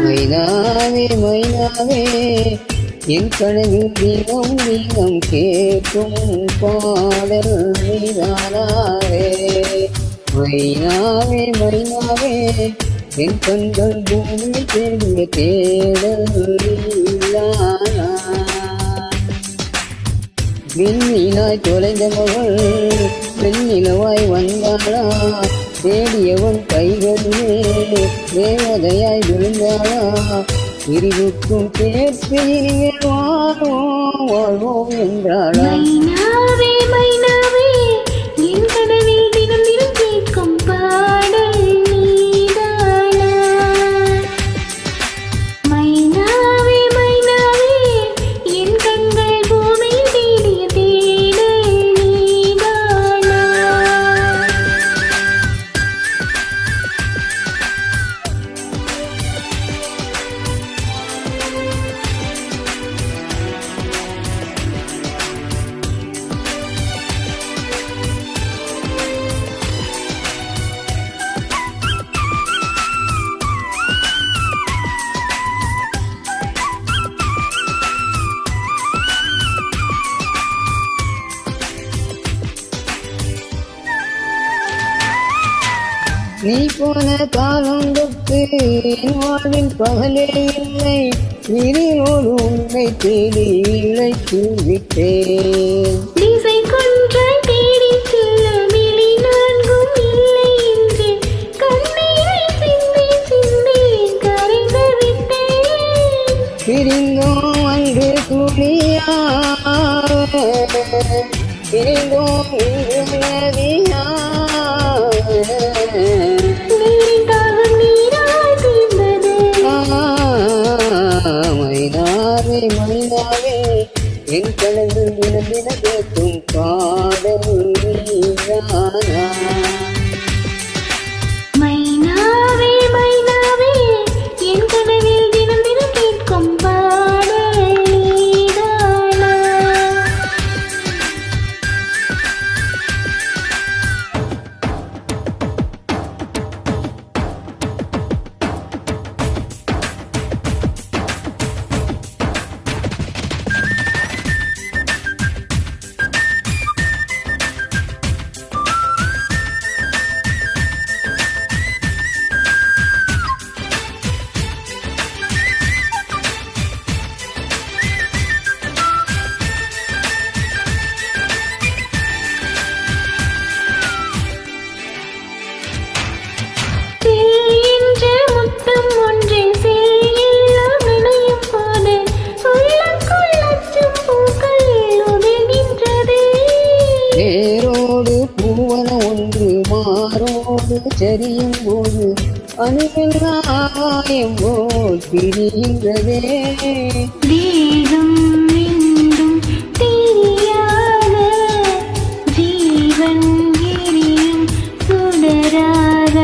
மைனாவே மைனாவே என் கனவில் தீனம் தீனம் கேட்கும் பாடல் நீதானாவே. மைனாவே மைனாவே என் கண்கள் பூமி தேடிய தேடல் நீதானா. விண்ணிலாய் தொலைந்த மகள் வெண்ணிலவாய் வந்தாளா, தேடியவன் கைகளிலே தேவதையாய் விழுந்தாளா. பிரிவுக்கும் சேர்த்து இனிமேல் வாழ்வோம் வாழ்வோம் என்றாளா. மைனாவே மைனாவே என் கனவில் தினம் தினம் கேட்கும் பாடல் நீதானா. மைனாவே மைனாவே என் கண்கள் பூமியில் தேடிய தேடல் நீதானா. நீ போன காலம் தொட்டு என் வாழ்வில் பகலே இல்லை, இருளோடு உன்னை தேடி இழைத்து விட்டேன். திசை கொன்றாய் தேடி செல்ல விழி நான்கும் இல்லை என்று கண்ணீரை சிந்தி சிந்தி கரைந்து விட்டேன். பிரிந்தோம் அன்று துளியா, பிரிந்தோம் இன்று நதியா. மைனாவே மைனாவே என் கனவில் தினம் தினம் கேட்கும் பாடல் நீதானா. மைனாவே மைனாவே என் கனவில் தினம் தினம் கேட்கும் பாடல் நீதானா. வேரோடு பூவன ஒன்று மாரோடு சரியும் போது அணுகெல்லாம் போல் பிரிகின்றதே. தேகம் என்றும் தெரியாத ஜீவன் எரியும் சுடராக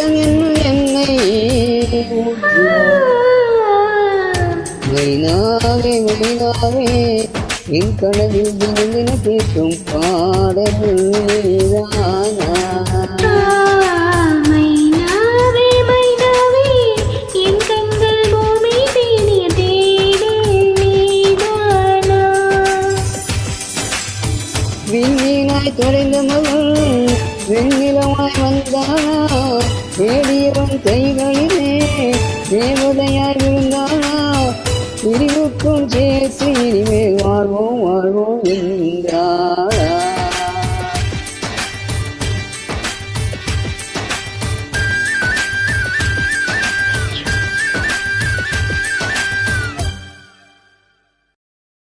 என்னை மைனாவே மைனாவே என் கனவில் தினம் தினம் கேட்கும் பாடல் நீதானா. மைனாவே மைனாவே என் கண்கள் பூமி தேடிய தேடல் நீதானா. விண்ணிலாய் தொலைந்த மகள் வெண்ணிலமாய் வந்தானா, தேடியவன் கைகளிலே தேவதையாய் விழுந்தானா. பிரிவுக்கும் சேர்த்து இனிமேல் வாழ்வோம் வாழ்வோம் என்றார்.